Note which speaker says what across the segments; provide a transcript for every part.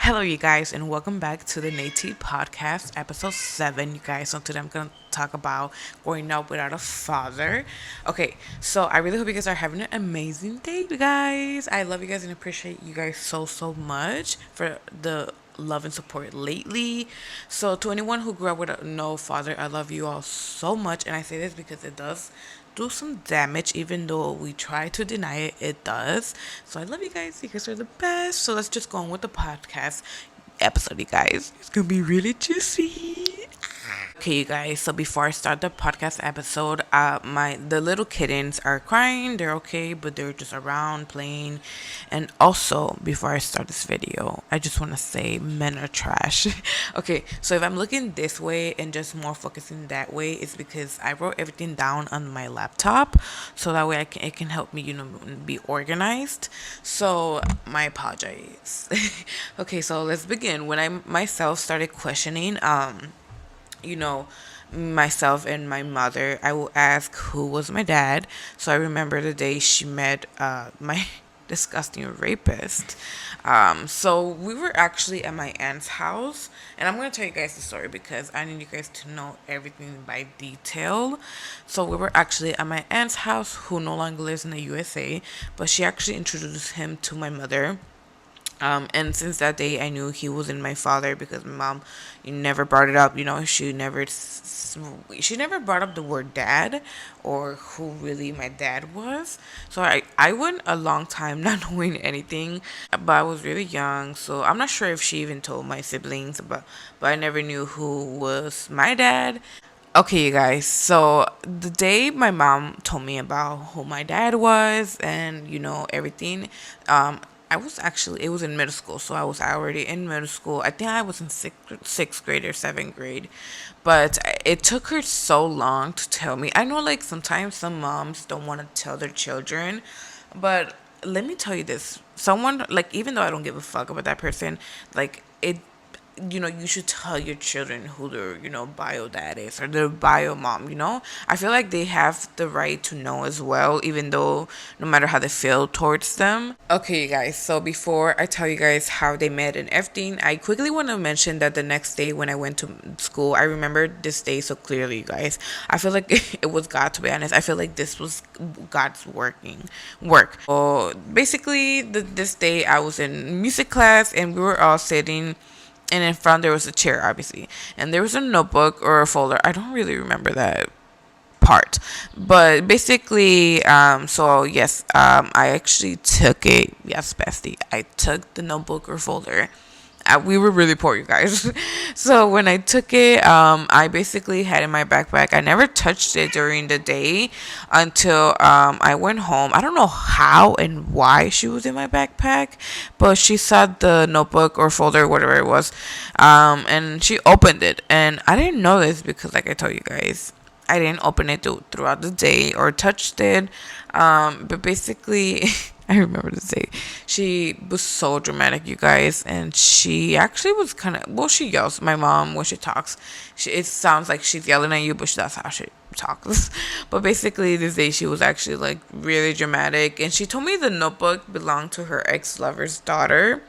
Speaker 1: Hello, you guys, and welcome back to the Neytea podcast, episode 7. You guys, so today I'm gonna talk about growing up without a father. Okay, so I really hope you guys are having an amazing day, you guys. I love you guys and appreciate you guys so much for the love and support lately. So to anyone who grew up with no father, I love you all so much, and I say this because it does do some damage, even though we try to deny it, it does. So I love you guys. You guys are the best. So let's just go on with the podcast episode, you guys. It's gonna be really juicy. Okay, you guys. So before I start the podcast episode, the little kittens are crying. They're okay, but they're just around playing. And also, before I start this video, I just want to say men are trash. Okay, so if I'm looking this way and just more focusing that way, it's because I wrote everything down on my laptop, so that way it can help me, be organized. So my apologies. Okay, so let's begin. When I myself started questioning, you know, myself and my mother, I will ask who was my dad. So I remember the day she met my disgusting rapist. So we were actually at my aunt's house, and I'm going to tell you guys the story because I need you guys to know everything by detail. So we were actually at my aunt's house, who no longer lives in the USA, but she actually introduced him to my mother. And since that day, I knew he wasn't my father because my mom never brought it up. She never brought up the word dad or who really my dad was. So I went a long time not knowing anything, but I was really young. So I'm not sure if she even told my siblings, but I never knew who was my dad. Okay, you guys. So the day my mom told me about who my dad was and everything, it was in middle school, so I was already in middle school. I think I was in sixth grade or seventh grade, but it took her so long to tell me. I know, like, sometimes some moms don't want to tell their children, but let me tell you this: someone, like, even though I don't give a fuck about that person, like it you should tell your children who their, bio dad is or their bio mom, I feel like they have the right to know as well, even though no matter how they feel towards them. Okay, you guys, so before I tell you guys how they met and everything, I quickly want to mention that the next day when I went to school, I remember this day so clearly, you guys. I feel like it was God, to be honest. I feel like this was God's work. So basically, this day I was in music class and we were all sitting, and in front there was a chair, obviously, and there was a notebook or a folder. I don't really remember that part, but basically, so yes, I actually took it. Yes, bestie, I took the notebook or folder. We were really poor, you guys. So when I took it, I basically had it in my backpack. I never touched it during the day until I went home. I don't know how and why she was in my backpack, but she saw the notebook or folder, whatever it was, and she opened it. And I didn't know this because, like I told you guys, I didn't open it throughout the day or touched it. But basically, I remember the day. She was so dramatic, you guys, and she actually was kind of, well, she yells. My mom, when she talks, it sounds like she's yelling at you, but that's how she talks. But basically, this day she was actually like really dramatic, and she told me the notebook belonged to her ex-lover's daughter.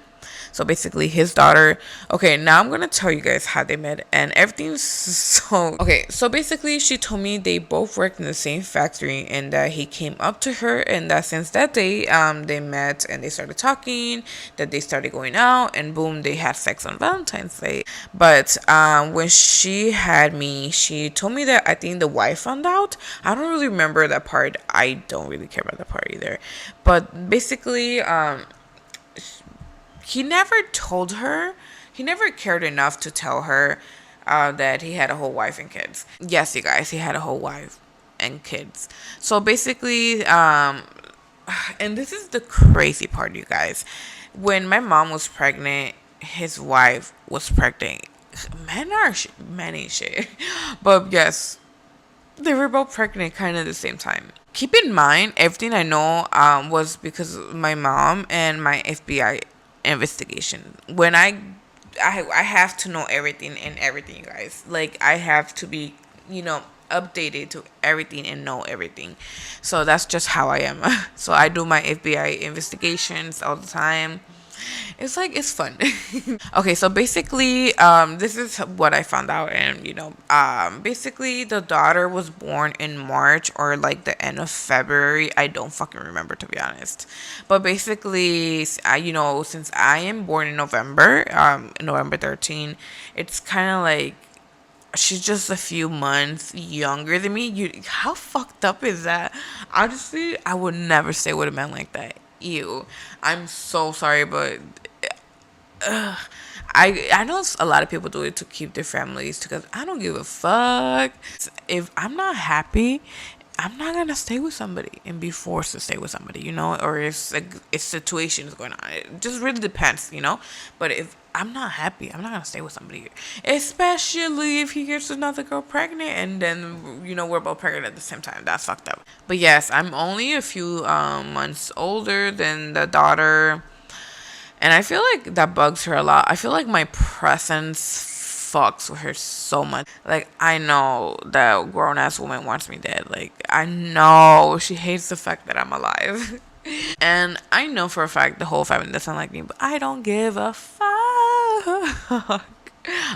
Speaker 1: So basically, his daughter. Okay, now I'm gonna tell you guys how they met and everything's so. Okay, so basically, she told me they both worked in the same factory and that he came up to her and that since that day, they met and they started talking. That they started going out and boom, they had sex on Valentine's Day. But when she had me, she told me that I think the wife found out. I don't really remember that part. I don't really care about that part either. But basically, he never told her, he never cared enough to tell her that he had a whole wife and kids. Yes, you guys, he had a whole wife and kids. So basically, and this is the crazy part, you guys. When my mom was pregnant, his wife was pregnant. Men ain't shit. But yes, they were both pregnant kind of at the same time. Keep in mind, everything I know was because of my mom and my FBI investigation. When I have to know everything and everything, you guys. Like, I have to be, updated to everything and know everything. So that's just how I am. So I do my FBI investigations all the time. It's like it's fun. Okay, so basically, this is what I found out, and basically the daughter was born in March or like the end of February. I don't fucking remember, to be honest. But basically, since I am born in November, November 13, it's kind of like she's just a few months younger than me. How fucked up is that? Honestly, I would never stay with a man like that. Ew. I'm so sorry, but I know a lot of people do it to keep their families together. I don't give a fuck. If I'm not happy, I'm not gonna stay with somebody and be forced to stay with somebody, or if situation is going on. It just really depends. But if I'm not happy, I'm not gonna stay with somebody, especially if he gets another girl pregnant and then we're both pregnant at the same time. That's fucked up. But yes, I'm only a few months older than the daughter. And I feel like that bugs her a lot. I feel like my presence fucks with her so much. Like, I know that grown ass woman wants me dead. Like, I know she hates the fact that I'm alive. And I know for a fact the whole family doesn't like me, but I don't give a fuck.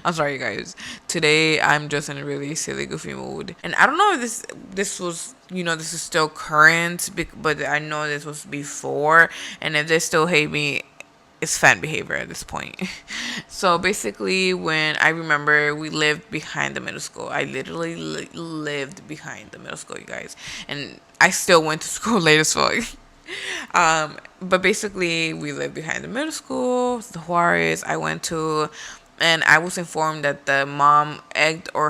Speaker 1: I'm sorry, you guys. Today I'm just in a really silly, goofy mood, and I don't know if this was this is still current, but I know this was before, and if they still hate me, it's fan behavior at this point. So basically, when I remember we lived behind the middle school, I literally lived behind the middle school, you guys, and I still went to school late as fuck. But basically, we lived behind the middle school, the Juarez I went to, and I was informed that the mom egged our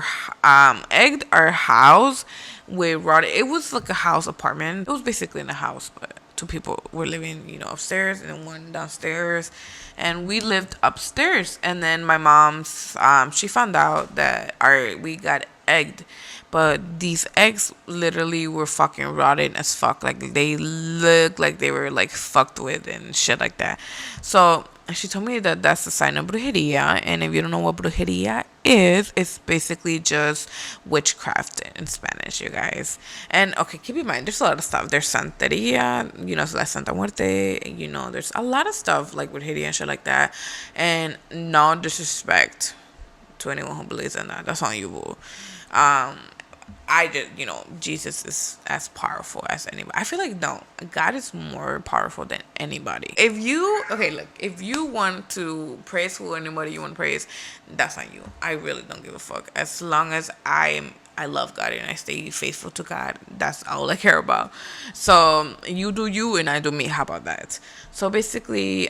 Speaker 1: house with rotted. It was like a house apartment. It was basically in a house, but two people were living, upstairs and one downstairs, and we lived upstairs. And then my mom's, she found out that we got egged, but these eggs literally were fucking rotten as fuck. Like, they looked like they were like fucked with and shit like that. So she told me that that's a sign of brujeria, and if you don't know what brujeria is, it's basically just witchcraft in Spanish, you guys. And okay, keep in mind, there's a lot of stuff. There's santeria, so that's Santa Muerte, there's a lot of stuff like brujeria and shit like that. And no disrespect to anyone who believes in that. That's on you, boo. I just, Jesus is as powerful as anybody. I feel like, no, God is more powerful than anybody. If you want to praise who anybody you want to praise, that's on you. I really don't give a fuck. As long as I love God and I stay faithful to God, that's all I care about. So you do you and I do me. How about that? So basically,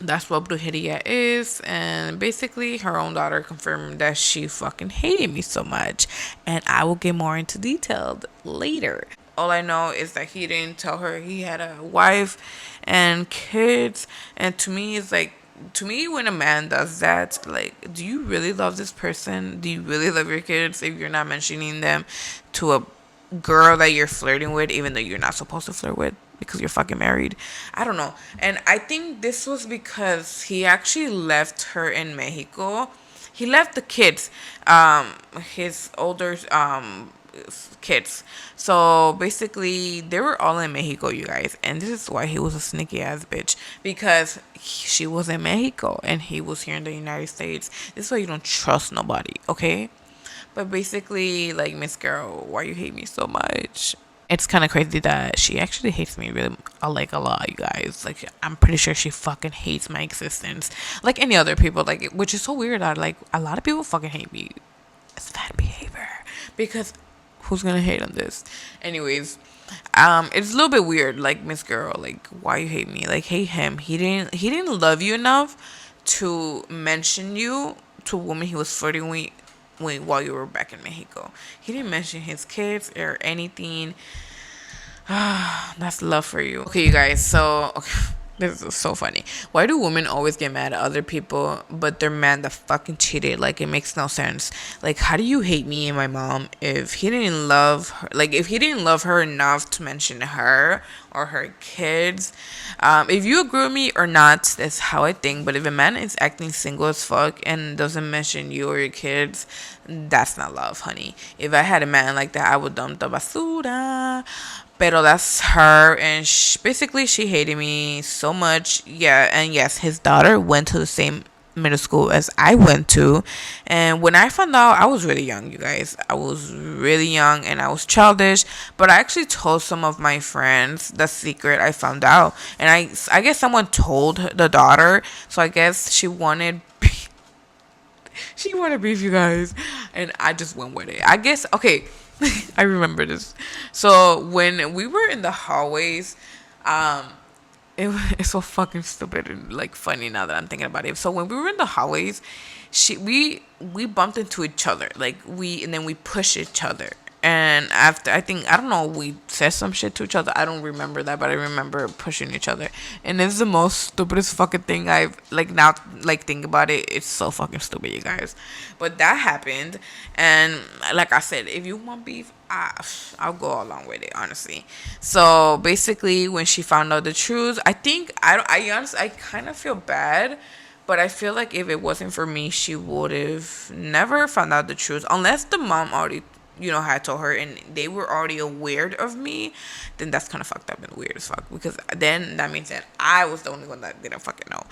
Speaker 1: that's what brujeria is. And basically, her own daughter confirmed that she fucking hated me so much. And I will get more into detail later. All I know is that he didn't tell her he had a wife and kids. And to me, it's like, when a man does that, like, do you really love this person? Do you really love your kids if you're not mentioning them to a girl that you're flirting with, even though you're not supposed to flirt with because you're fucking married? I don't know. And I think this was because he actually left her in Mexico. He left the kids, his older kids. So basically, they were all in Mexico, you guys. And this is why he was a sneaky ass bitch, because she was in Mexico and he was here in the United States. This is why you don't trust nobody, okay? But basically, like, Miss Girl, why you hate me so much? It's kind of crazy that she actually hates me really, like, a lot, you guys. Like, I'm pretty sure she fucking hates my existence, like any other people. Like, which is so weird that, like, a lot of people fucking hate me. It's bad behavior, because who's gonna hate on this? Anyways, it's a little bit weird. Like, Miss Girl, like, why you hate me? Like, hate him. He didn't love you enough to mention you to a woman he was flirting with while you were back in Mexico. He didn't mention his kids or anything. That's love for you. Okay, you guys, so okay, this is so funny. Why do women always get mad at other people, but they're mad that fucking cheated? Like, it makes no sense. Like, how do you hate me and my mom if he didn't love her? Like, if he didn't love her enough to mention her or her kids. If you agree with me or not, that's how I think. But if a man is acting single as fuck and doesn't mention you or your kids, that's not love, honey. If I had a man like that, I would dump the basura. Pero that's her, and basically she hated me so much. Yeah, and yes, his daughter went to the same middle school as I went to, and when I found out, I was really young, you guys. I was really young, and I was childish. But I actually told some of my friends the secret I found out, and I guess someone told the daughter, so I guess she wanted. She wanted beef, you guys, and I just went with it. I guess okay. I remember this. So when we were in the hallways, um, it's so fucking stupid and like funny now that I'm thinking about it. So when we were in the hallways, we bumped into each other, like and then we pushed each other. And after, I think, I don't know, we said some shit to each other. I don't remember that, but I remember pushing each other. And it's the most stupidest fucking thing I've, like, now, like, think about it. It's so fucking stupid, you guys. But that happened. And like I said, if you want beef, I'll go along with it, honestly. So basically, when she found out the truth, I think, I honestly, I kind of feel bad. But I feel like if it wasn't for me, she would have never found out the truth. Unless the mom already, had told her and they were already aware of me, then that's kind of fucked up and weird as fuck. Because then that means that I was the only one that didn't fucking know.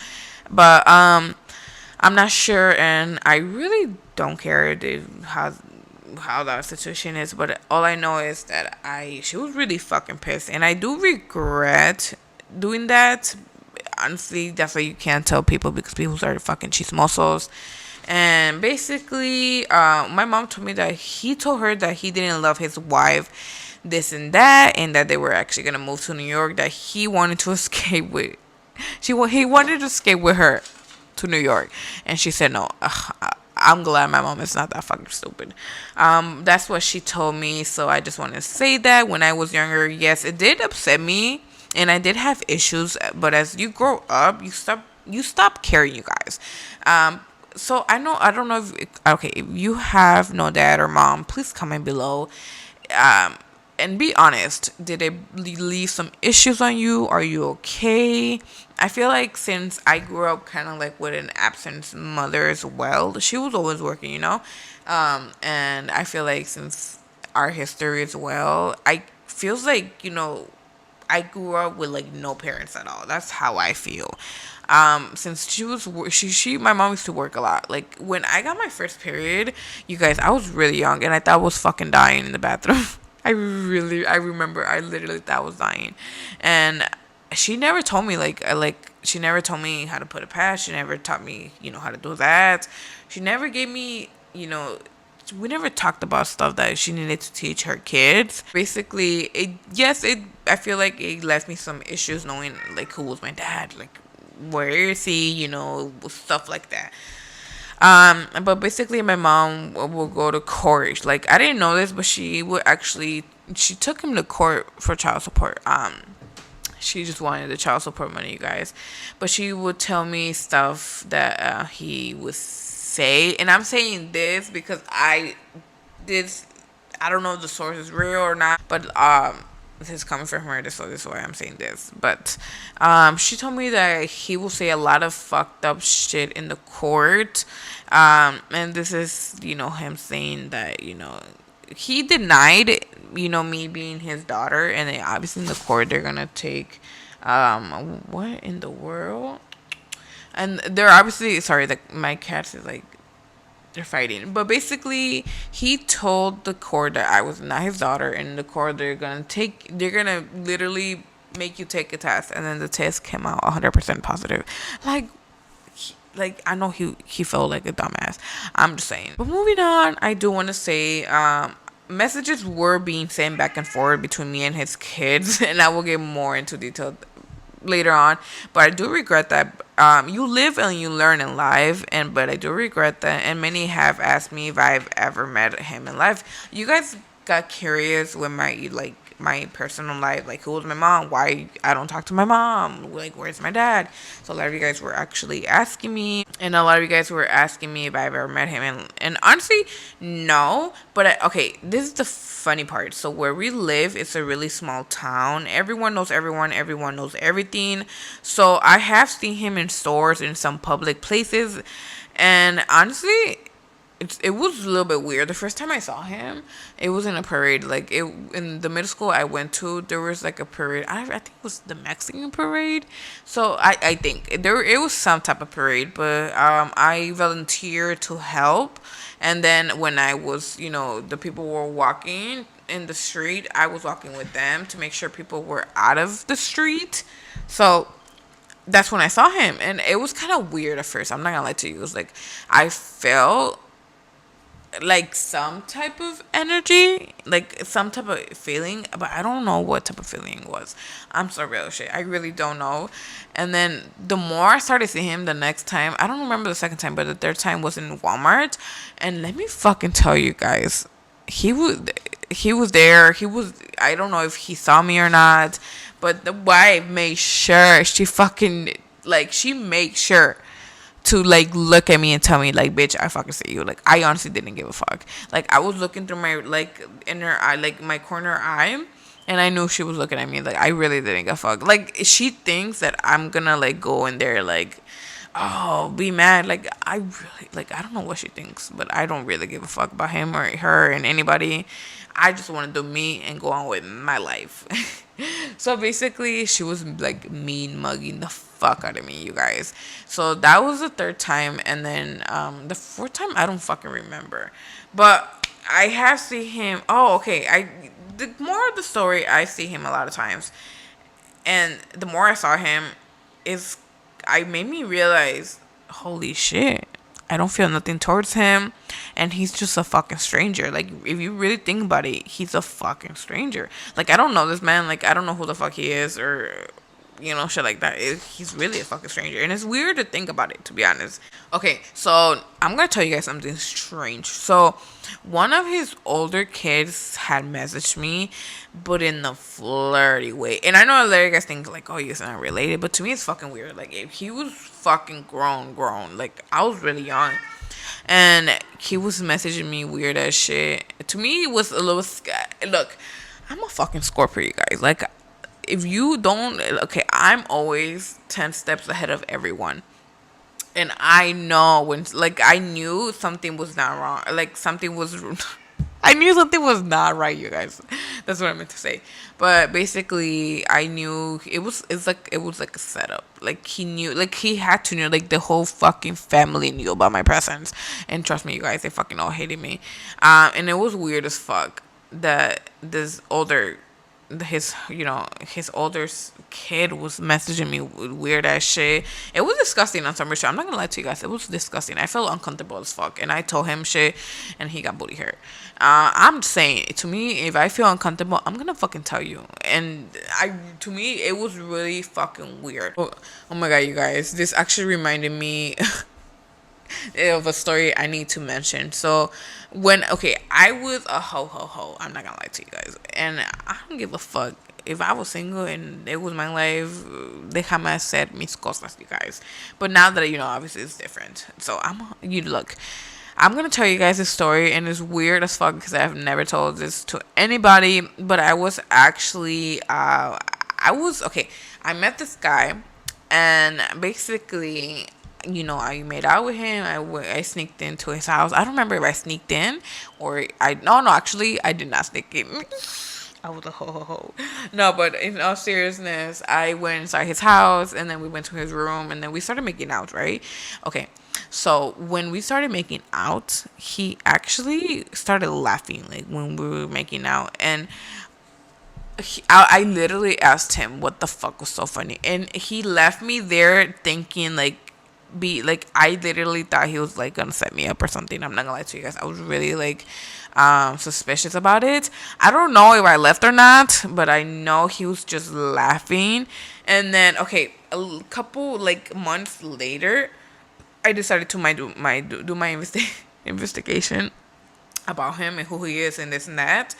Speaker 1: But I'm not sure, and I really don't care how that situation is. But all I know is that she was really fucking pissed, and I do regret doing that. Honestly, that's why you can't tell people, because people started fucking chismosos. And basically, my mom told me that he told her that he didn't love his wife, this and that, and that they were actually gonna move to New York. That he wanted to escape with, he wanted to escape with her to New York, and she said no. I'm glad my mom is not that fucking stupid. That's what she told me. So I just want to say that when I was younger, yes, it did upset me, and I did have issues. But as you grow up, you stop caring, you guys. So I don't know if you have no dad or mom, please comment below. And be honest, did they leave some issues on you? Are you okay? I feel like since I grew up kind of like with an absent mother as well, she was always working, and I feel like since our history as well, I feels like, I grew up with like no parents at all. That's how I feel. Since my mom used to work a lot. Like when I got my first period, you guys, I was really young, and I thought I was fucking dying in the bathroom. I remember I literally thought I was dying, and she never told me she never told me how to put a pad. She never taught me, how to do that. She never gave me, we never talked about stuff that she needed to teach her kids. Basically, I feel like it left me some issues knowing like who was my dad, like where is he, stuff like that. But basically my mom will go to court. Like I didn't know this, but she took him to court for child support. She just wanted the child support money, you guys. But she would tell me stuff that he would say, and I'm saying this because I don't know if the source is real or not, but this is coming from her, so this is why I'm saying this. But she told me that he will say a lot of fucked up shit in the court, and this is him saying that he denied me being his daughter, and then obviously in the court they're gonna take what in the world, and they're obviously sorry that my cats is like they're fighting. But basically, he told the court that I was not his daughter, and the court they're gonna literally make you take a test, and then the test came out 100% positive. Like I know he felt like a dumbass. I'm just saying. But moving on, I do want to say messages were being sent back and forth between me and his kids, and I will get more into detail later on. But I do regret that. You live and you learn in life, but I do regret that. And many have asked me if I've ever met him in life. You guys got curious with my personal life, like who was my mom, why I don't talk to my mom, like where's my dad. So a lot of you guys were actually asking me, and a lot of you guys were asking me if I've ever met him, and honestly no. But okay, this is the funny part. So where we live, it's a really small town. Everyone knows everyone knows everything. So I have seen him in stores, in some public places, and honestly it was a little bit weird. The first time I saw him, it was in a parade. Like it in the middle school I went to, there was like a parade. I think it was the Mexican parade. So I think there it was some type of parade, but I volunteered to help. And then when I was, the people were walking in the street, I was walking with them to make sure people were out of the street. So that's when I saw him, and it was kind of weird at first. I'm not gonna lie to you. It was like I felt like some type of energy, like some type of feeling, but I don't know what type of feeling it was. I'm so real shit. I really don't know. And then the more I started seeing him the next time, I don't remember the second time, but the third time was in Walmart. And let me fucking tell you guys, he was there. I don't know if he saw me or not, but the wife made sure she made sure to like look at me and tell me like, bitch, I fucking see you. Like I honestly didn't give a fuck. Like I was looking through my like inner eye, like my corner eye, and I knew she was looking at me. Like I really didn't give a fuck. Like she thinks that I'm gonna like go in there like, oh, be mad. Like I really like I don't know what she thinks, but I don't really give a fuck about him or her and anybody. I just want to do me and go on with my life. So basically, she was like mean mugging the fuck out of me, you guys. So that was the third time, and then the fourth time I don't fucking remember, but I have seen him. Oh, okay. The more of the story, I see him a lot of times, and the more I saw him, is I made me realize, holy shit, I don't feel nothing towards him, and he's just a fucking stranger. Like if you really think about it, he's a fucking stranger. Like I don't know this man. Like I don't know who the fuck he is, or shit like that. He's really a fucking stranger, and it's weird to think about it, to be honest. Okay, so I'm gonna tell you guys something strange. So one of his older kids had messaged me, but in the flirty way. And I know a lot of you guys think like, oh, you're not related, but to me it's fucking weird. Like if he was fucking grown, like I was really young, and he was messaging me weird as shit. To me, it was a little look. I'm a fucking Scorpio, you guys. Like if you don't, okay, I'm always 10 steps ahead of everyone. And I know when, like, I knew something was not wrong. Like, I knew something was not right, you guys. That's what I meant to say. But basically, I knew it was like a setup. Like, he knew, like, he had to know, like, the whole fucking family knew about my presence. And trust me, you guys, they fucking all hated me. And it was weird as fuck that this older his older kid was messaging me weird ass shit. It was disgusting on some shit. I'm not gonna lie to you guys, it was disgusting. I felt uncomfortable as fuck, and I told him shit, and he got booty hurt. I'm saying, to me, if I feel uncomfortable, I'm gonna fucking tell you. And to me, it was really fucking weird. Oh my god, you guys, this actually reminded me of a story I need to mention. So I was a ho. I'm not gonna lie to you guys, and I don't give a fuck if I was single and it was my life. They jamás said mis cosas, you guys. But now that obviously it's different. So I'm gonna tell you guys this story, and it's weird as fuck because I've never told this to anybody. But I was actually I met this guy, and basically, I made out with him. I sneaked into his house. I don't remember if I sneaked in or no, actually, I did not sneak in. I was a ho. No, but in all seriousness, I went inside his house, and then we went to his room, and then we started making out, right? Okay. So when we started making out, he actually started laughing, like when we were making out, and I literally asked him what the fuck was so funny, and he left me there thinking I literally thought he was like gonna set me up or something. I'm not gonna lie to you guys, I was really like suspicious about it. I don't know if I left or not, but I know he was just laughing. And then a couple like months later, I decided to do my investigation about him and who he is and this and that.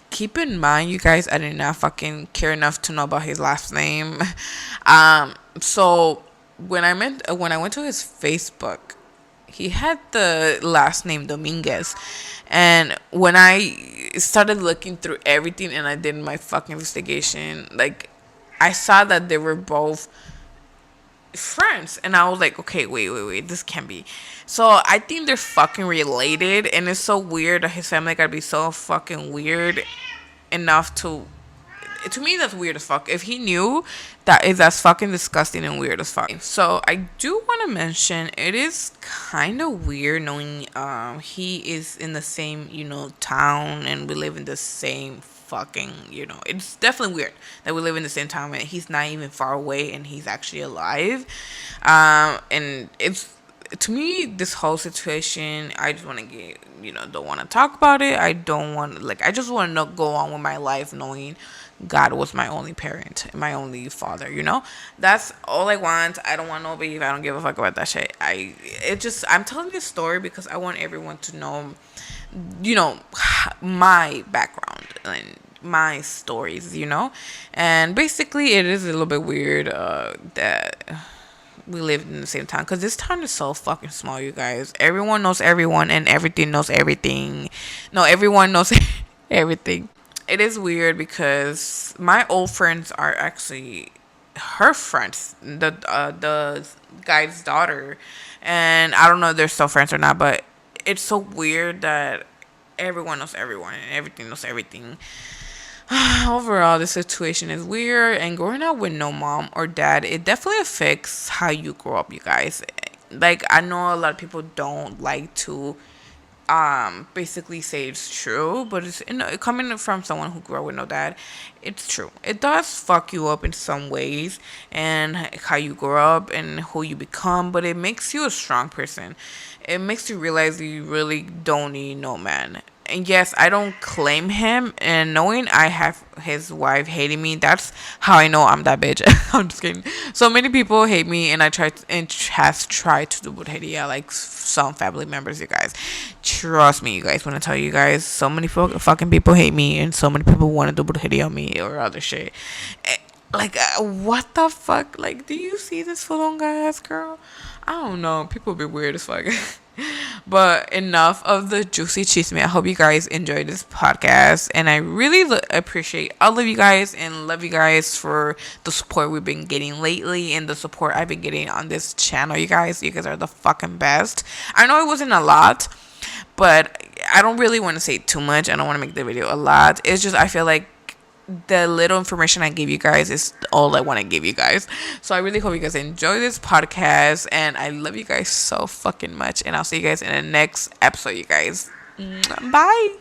Speaker 1: Keep in mind, you guys, I did not fucking care enough to know about his last name. So when I went to his Facebook, he had the last name Dominguez. And when I started looking through everything and I did my fucking investigation, like I saw that they were both friends. And I was like, okay, wait, this can't be. So I think they're fucking related, and it's so weird that his family gotta be so fucking weird enough to me that's weird as fuck. If he knew, that's fucking disgusting and weird as fuck. So I do want to mention it is kind of weird knowing he is in the same town and we live in the same fucking it's definitely weird that we live in the same town and he's not even far away and he's actually alive. And it's to me this whole situation, I just want to get don't want to talk about it. I don't want like I just want to go on with my life knowing God was my only parent, my only father. That's all I want. I don't want no beef. I don't give a fuck about that shit. I'm telling this story because I want everyone to know, you know, my background and my stories. And basically it is a little bit weird that we live in the same town because this town is so fucking small, you guys. Everyone knows everyone and everything knows everything. No, everyone knows everything. It is weird because my old friends are actually her friends, the guy's daughter, and I don't know if they're still friends or not, but it's so weird that everyone knows everyone and everything knows everything. Overall, the situation is weird, and growing up with no mom or dad, it definitely affects how you grow up, you guys. Like, I know a lot of people don't like to basically say it's true, but it's coming from someone who grew up with no dad, it's true. It does fuck you up in some ways and how you grow up and who you become, but it makes you a strong person. It makes you realize that you really don't need no man. And yes, I don't claim him, and knowing I have his wife hating me, that's how I know I'm that bitch. I'm just kidding. So many people hate me, and has tried to do Brujeria, like some family members, you guys. Trust me, you guys, when I tell you guys, so many fucking people hate me, and so many people want to do Brujeria on me or other shit. Like, what the fuck? Like, do you see this fulonga ass girl? I don't know. People be weird as fuck. But enough of the juicy chisme. I hope you guys enjoyed this podcast, and I really appreciate all of you guys and love you guys for the support we've been getting lately and the support I've been getting on this channel. You guys are the fucking best. I know it wasn't a lot, but I don't really want to say too much. I don't want to make the video a lot. It's just I feel like the little information I give you guys is all I want to give you guys. So I really hope you guys enjoy this podcast, and I love you guys so fucking much, and I'll see you guys in the next episode, you guys. Bye.